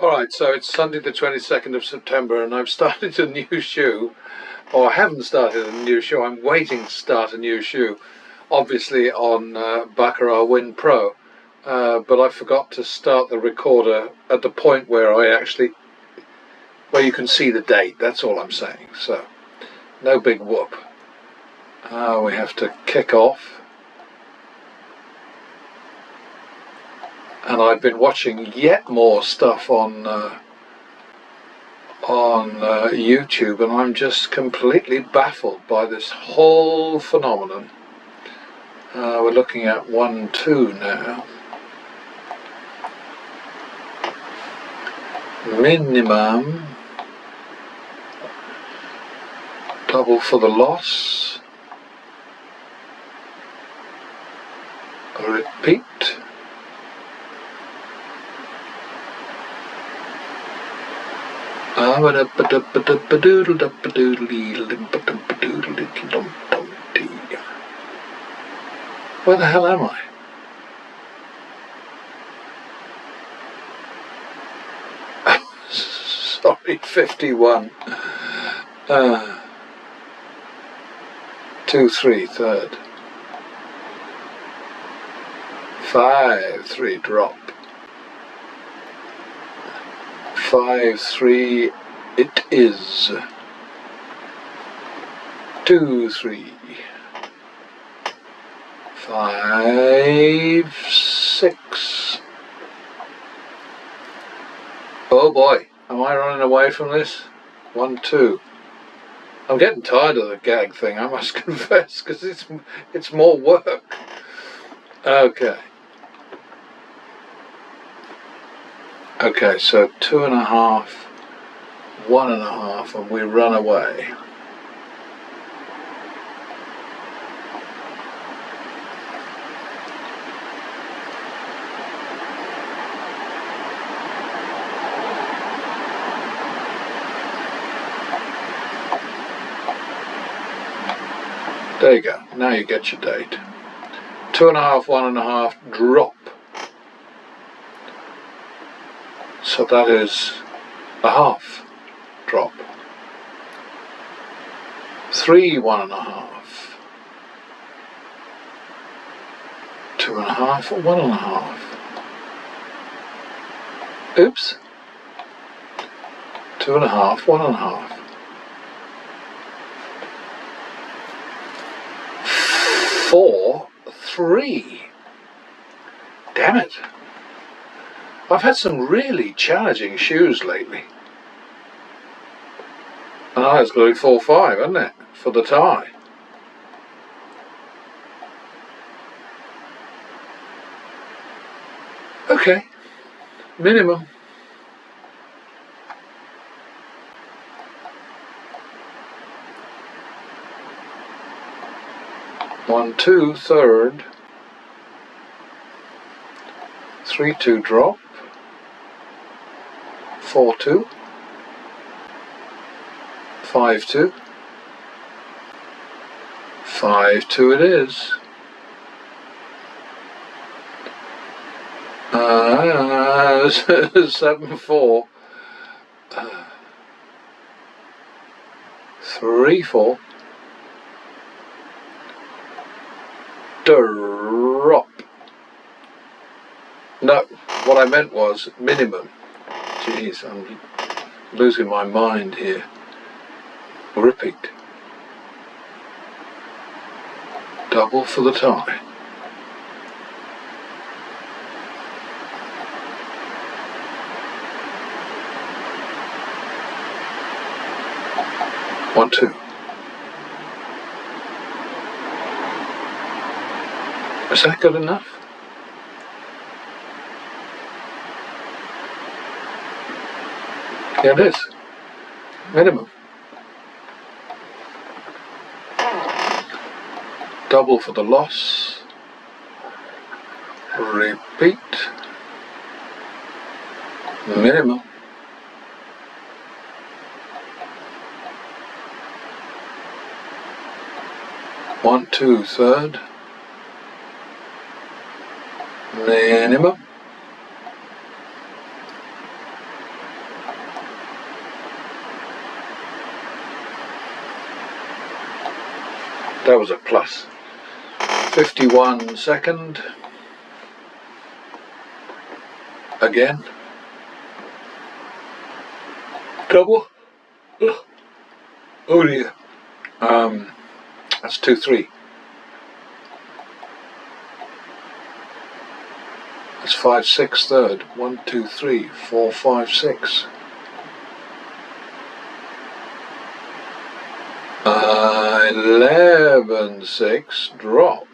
Alright, so it's Sunday the 22nd of September and I've started a new shoe. Or I haven't started a new shoe, I'm waiting to start a new shoe. Obviously on Bankroll Win Pro. But I forgot to start the recorder at the point where where you can see the date, that's all I'm saying. So, no big whoop. We have to kick off. And I've been watching yet more stuff on YouTube, and I'm just completely baffled by this whole phenomenon. We're looking at 1-2 now. Minimum. Double for the loss. Repeat. Where the hell am I? Sorry, 51. 2-3 third. 5-3 drop. 5-3 it is. 2-3. 5-6. Oh boy, am I running away from this? 1-2. I'm getting tired of the gag thing, I must confess, because it's more work. Okay. Okay, so 2.5, 1.5, and we run away. There you go, now you get your date. 2.5, 1.5, drop. So that is a half drop. 3, 1.5. 2.5, 1.5. Oops. 2.5, 1.5. 4, 3. Damn it. I've had some really challenging shoes lately. And I was going to be 4-5, hasn't it? For the tie. Okay. Minimum. One, 2, third. 3-2 drop. 4-2. 5-2. 5-2 it is. 7-4. 3-4. Drop. No, what I meant was minimum. Jeez, I'm losing my mind here. Repeat. Double for the tie. One, 2. Is that good enough? Yeah, it is. Minimum. Double for the loss. Repeat. Minimum. 1-2 third. Minimum. That was a plus. 51 second. Again. Double. Oh dear. That's 2-3. That's 5-6 third. 1, 2, 3, 4, 5, 6. 11-6 drop.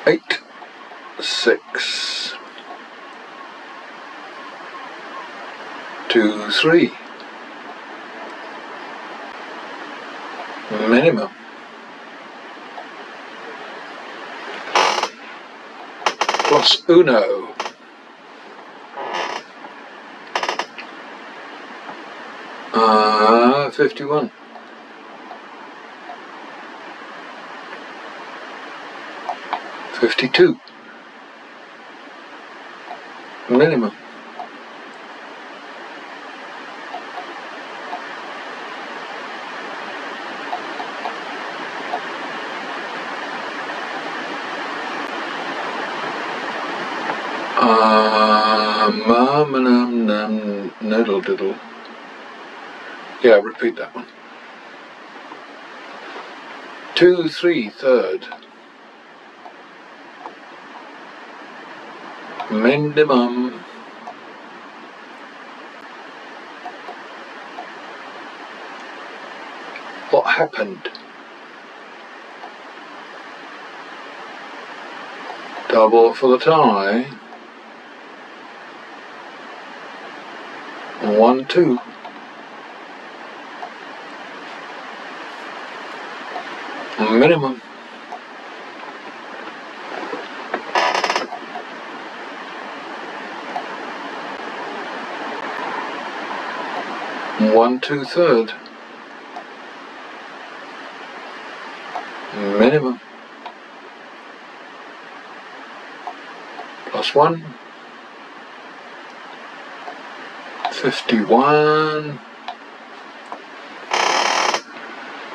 8-6. 2-3. Minimum. Plus uno. Ah, 51. 52. Minimum. Noodle diddle. Yeah, repeat that one. 2-3 third. Minimum. What happened? Double for the tie. 1, 2. Minimum. One, 2 third. Minimum. Plus 1. 51.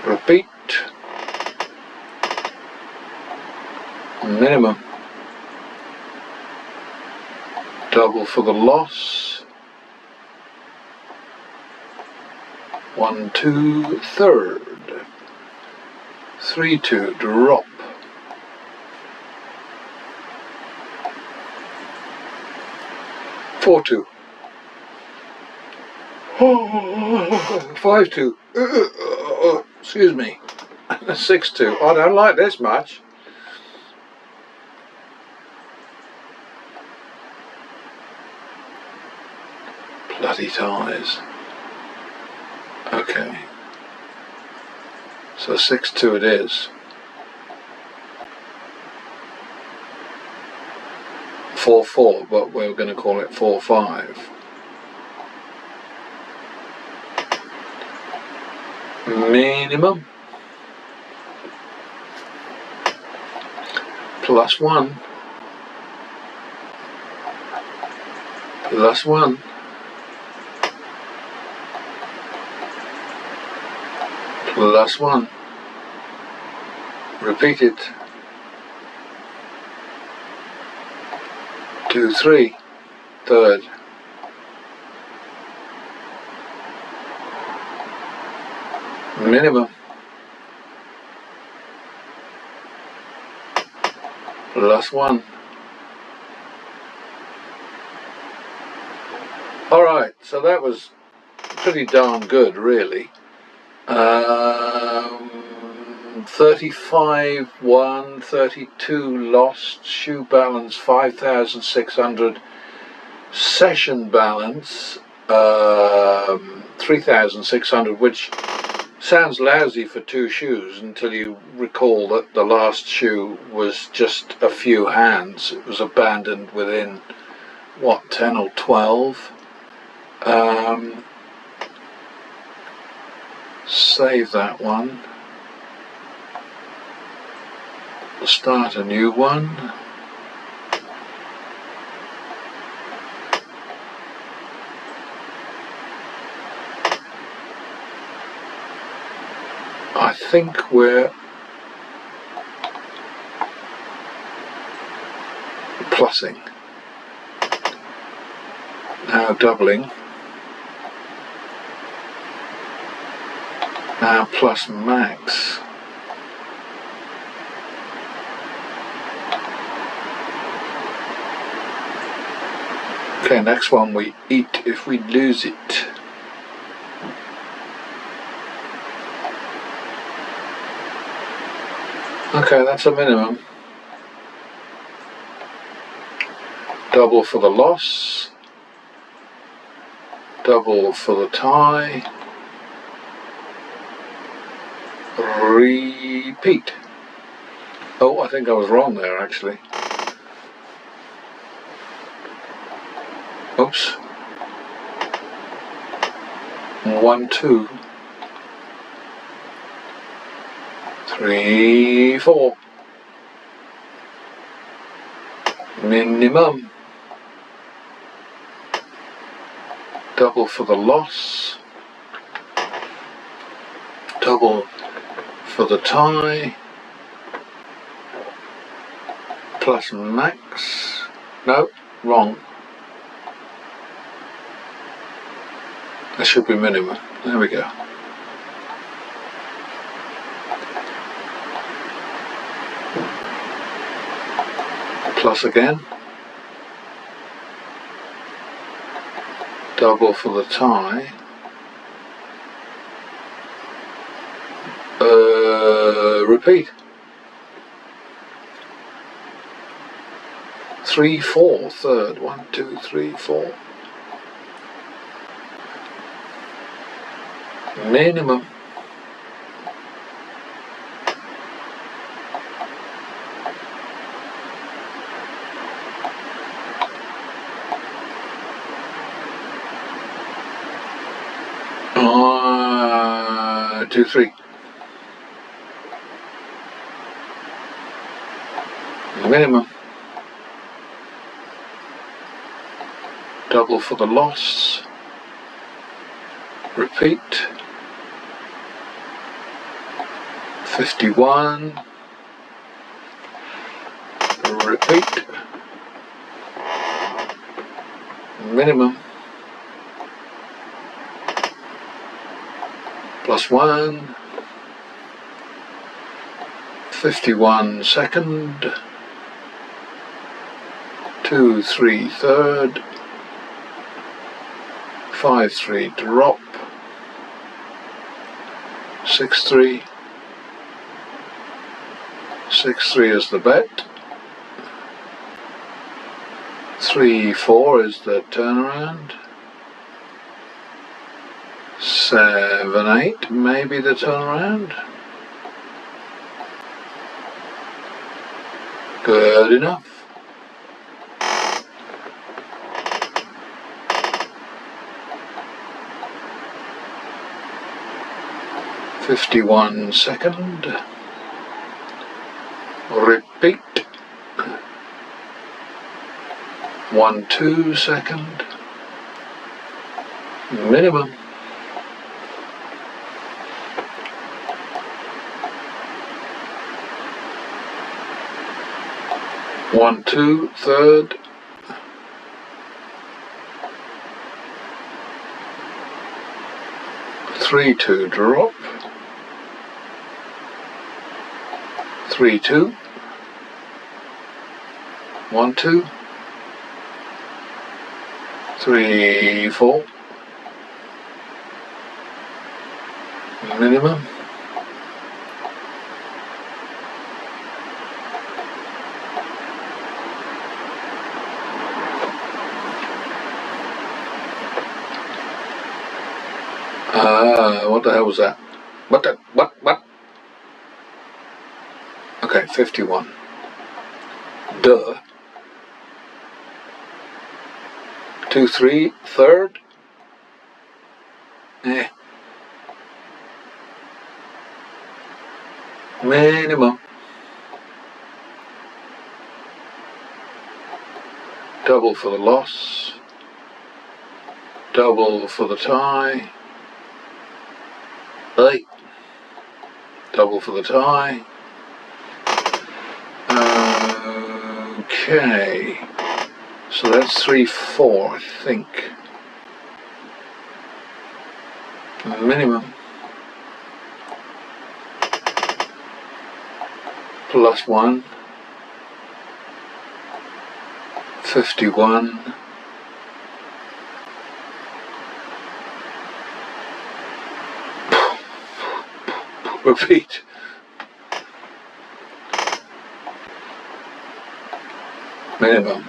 Repeat. Minimum. Double for the loss. 1, 2 third. 3, 2 drop. 4, 2. 5, 2. Excuse me. 6, 2. I don't like this much. Bloody ties. Okay. So 6, 2 it is. 4, 4, but we're going to call it 4, 5. Minimum. Plus 1. Plus 1. Plus 1. Repeat it. 2, 3 third. Minimum. Plus 1. Alright, so that was pretty darn good, really. 35 won, 32 lost, shoe balance 5,600, session balance 3,600, which sounds lousy for 2 shoes until you recall that the last shoe was just a few hands. It was abandoned within, what, 10 or 12? Save that one. Start a new one. think we're plussing. Now doubling. Now plus max. Okay, next one we eat if we lose it. Okay, that's a minimum. Double for the loss. Double for the tie. Repeat. Oh, I think I was wrong there actually. Oops. 1, 2, 3, 4. Minimum. Double for the loss. Double for the tie. Plus max. No, wrong. That should be minimum. There we go. Plus again. Double for the tie. Repeat. 3, 4, third. 1, 2, 3, 4. Minimum. Two, 3. Minimum. Double for the loss. Repeat. 51. Repeat. Minimum. Plus 1. 51 second. 2, 3 third. 5, 3 drop. 6, 3. 6, 3 is the bet. 3, 4 is the turnaround. 7, 8 maybe the turnaround. Good enough. "51 second. Repeat. 1, 2 second. Minimum. One, 2 third. 3, 2 drop. 3, 2. 1, 2. 3, 4. Minimum. What the hell was that? What? Okay, 51. Duh. 2, 3 third. Minimum. Double for the loss. Double for the tie. 8. Double toggle for the tie. Okay, so that's 3-4, I think. Minimum. +1. 51. Repeat. Minimum.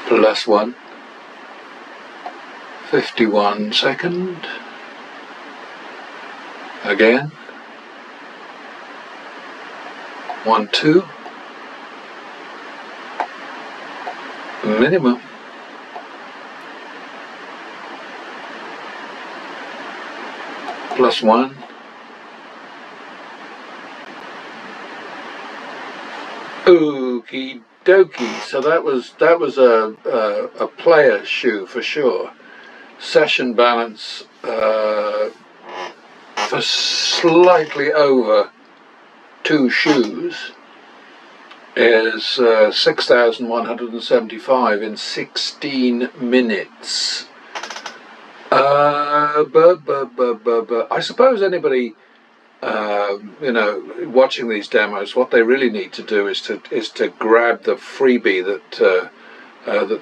+1. 51 second. Again. 1, 2. Minimum. +1. Okie dokie. So that was a player shoe for sure. Session balance for slightly over 2 shoes is 6,175 in 16 minutes. I suppose anybody watching these demos, what they really need to do is to grab the freebie that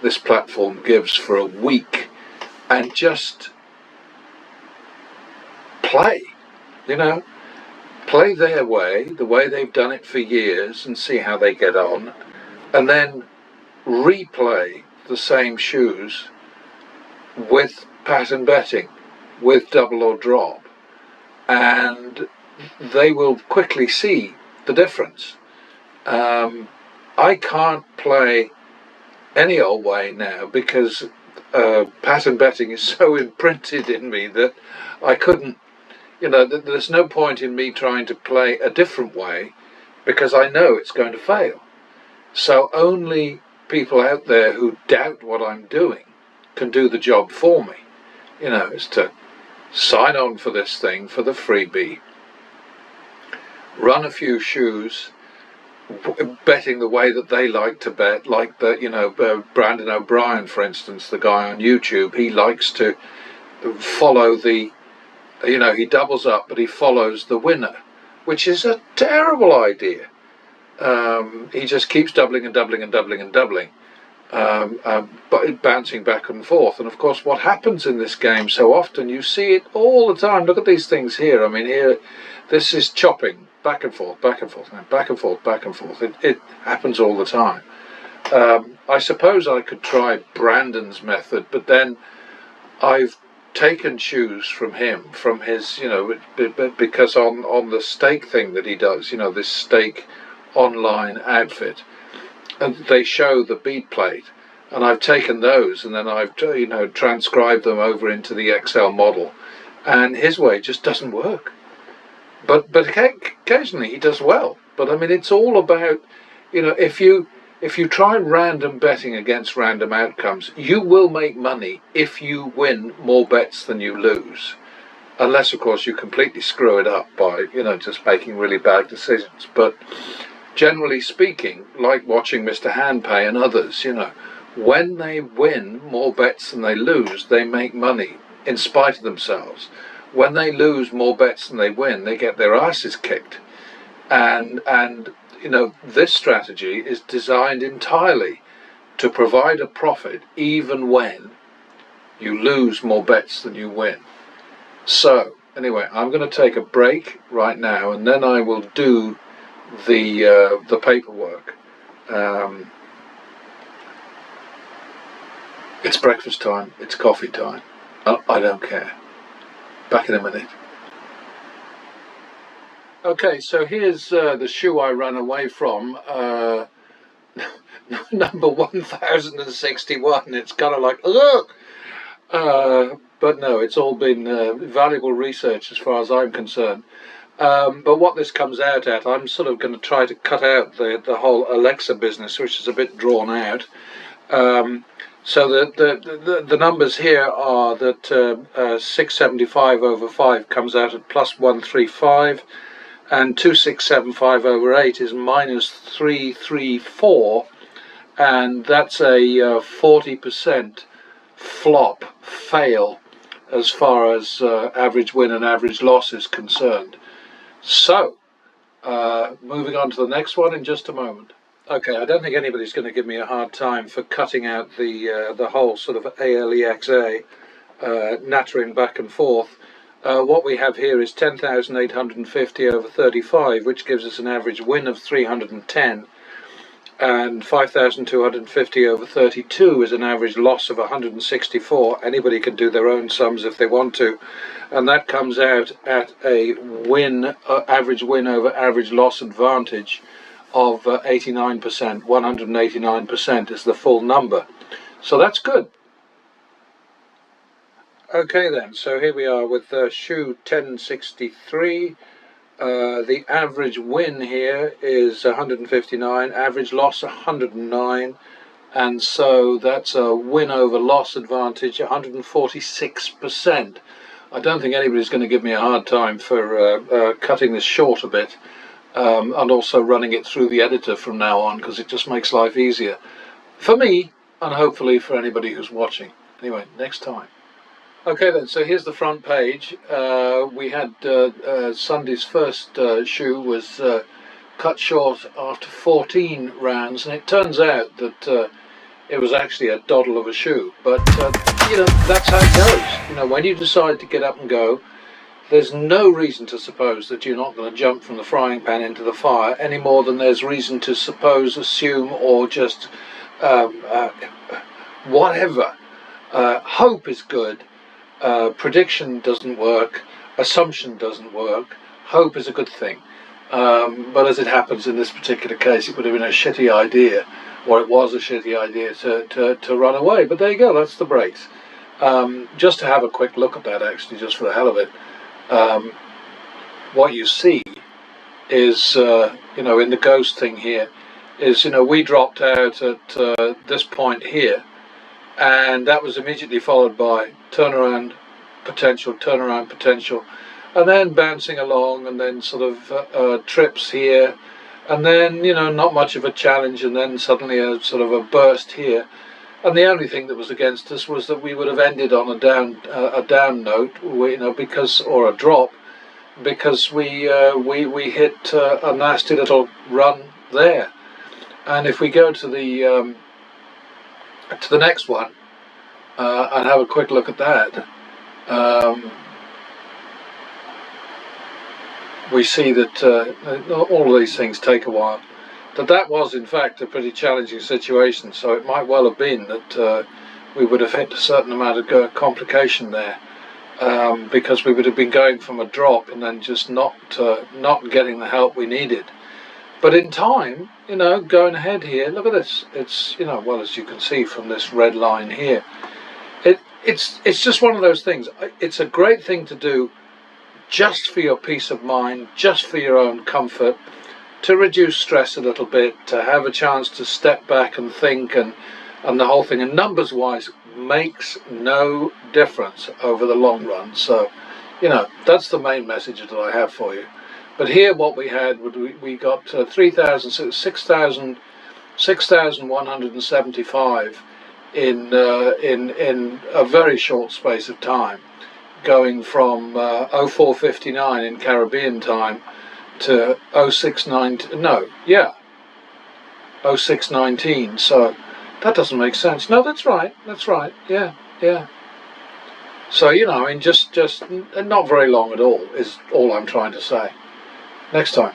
this platform gives for a week and just play, play their way, the way they've done it for years, and see how they get on, and then replay the same shoes with pattern betting, with double or drop, and they will quickly see the difference. I can't play any old way now because pattern betting is so imprinted in me that I couldn't, there's no point in me trying to play a different way because I know it's going to fail. So only people out there who doubt what I'm doing can do the job for me. Is to sign on for this thing, for the freebie, run a few shoes, betting the way that they like to bet, like Brandon O'Brien, for instance, the guy on YouTube. He likes to follow the, he doubles up, but he follows the winner, which is a terrible idea. He just keeps doubling and doubling and doubling and doubling, but bouncing back and forth. And of course, what happens in this game so often, you see it all the time. Look at these things here. I mean, here, this is chopping back and forth, back and forth, back and forth, back and forth. It happens all the time. I suppose I could try Brandon's method, but then I've taken shoes from him, from his, because on the stake thing that he does, this stake online outfit, and they show the bead plate, and I've taken those and then I've transcribed them over into the Excel model, and his way just doesn't work. But occasionally he does well. But I mean, it's all about, if you try random betting against random outcomes, you will make money if you win more bets than you lose, unless of course you completely screw it up by just making really bad decisions. But generally speaking, like watching Mr. Handpay and others, when they win more bets than they lose, they make money in spite of themselves. When they lose more bets than they win, they get their asses kicked. And this strategy is designed entirely to provide a profit even when you lose more bets than you win. So anyway, I'm going to take a break right now, and then I will do the paperwork. It's breakfast time, it's coffee time. I don't care. Back in a minute. Okay, so here's the shoe I ran away from. Number 1061. It's kind of like, ugh! But no, it's all been valuable research as far as I'm concerned. But what this comes out at, I'm sort of going to try to cut out the whole Alexa business, which is a bit drawn out. So the numbers here are that 675 over 5 comes out at plus 135, and 2675 over 8 is minus 334, and that's a 40% flop, fail, as far as average win and average loss is concerned. So, moving on to the next one in just a moment. Okay, I don't think anybody's going to give me a hard time for cutting out the whole sort of ALEXA, nattering back and forth. What we have here is 10,850 over 35, which gives us an average win of 310, and 5,250 over 32 is an average loss of 164. Anybody can do their own sums if they want to, and that comes out at a win, average win over average loss advantage of 89%. 189% is the full number, so that's good. Okay then, so here we are with shoe 1063. The average win here is 159, average loss 109, and so that's a win over loss advantage 146%. I don't think anybody's going to give me a hard time for cutting this short a bit, and also running it through the editor from now on, because it just makes life easier for me and hopefully for anybody who's watching. Anyway, next time. Okay then, so here's the front page. We had Sunday's first shoe was cut short after 14 rounds, and it turns out that it was actually a doddle of a shoe. But you know, that's how it goes. You know, when you decide to get up and go, there's no reason to suppose that you're not going to jump from the frying pan into the fire any more than there's reason to suppose, assume, or just whatever. Hope is good. Prediction doesn't work, assumption doesn't work, hope is a good thing. But as it happens in this particular case, it would have been a shitty idea, or it was a shitty idea to run away. But there you go, that's the breaks. Just to have a quick look at that, actually, just for the hell of it, what you see is, you know, in the ghost thing here, is, you know, we dropped out at this point here, and that was immediately followed by turnaround potential, and then bouncing along, and then sort of trips here, and then, you know, not much of a challenge, and then suddenly a sort of a burst here. And the only thing that was against us was that we would have ended on a down note, you know, because, or a drop, because we hit a nasty little run there. And if we go to the next one and have a quick look at that, we see that all of these things take a while. That was in fact a pretty challenging situation, so it might well have been that we would have hit a certain amount of complication there, because we would have been going from a drop and then just not getting the help we needed. But in time, you know, going ahead here, look at this. It's, you know, well, as you can see from this red line here, it's just one of those things. It's a great thing to do just for your peace of mind, just for your own comfort, to reduce stress a little bit, to have a chance to step back and think, and the whole thing. And numbers wise makes no difference over the long run. So, you know, that's the main message that I have for you. But here what we had, we got 6,175 in a very short space of time, going from 0459 in Caribbean time to 0619. So that doesn't make sense. No, that's right. Yeah. So, you know, I mean, just not very long at all is all I'm trying to say. Next time.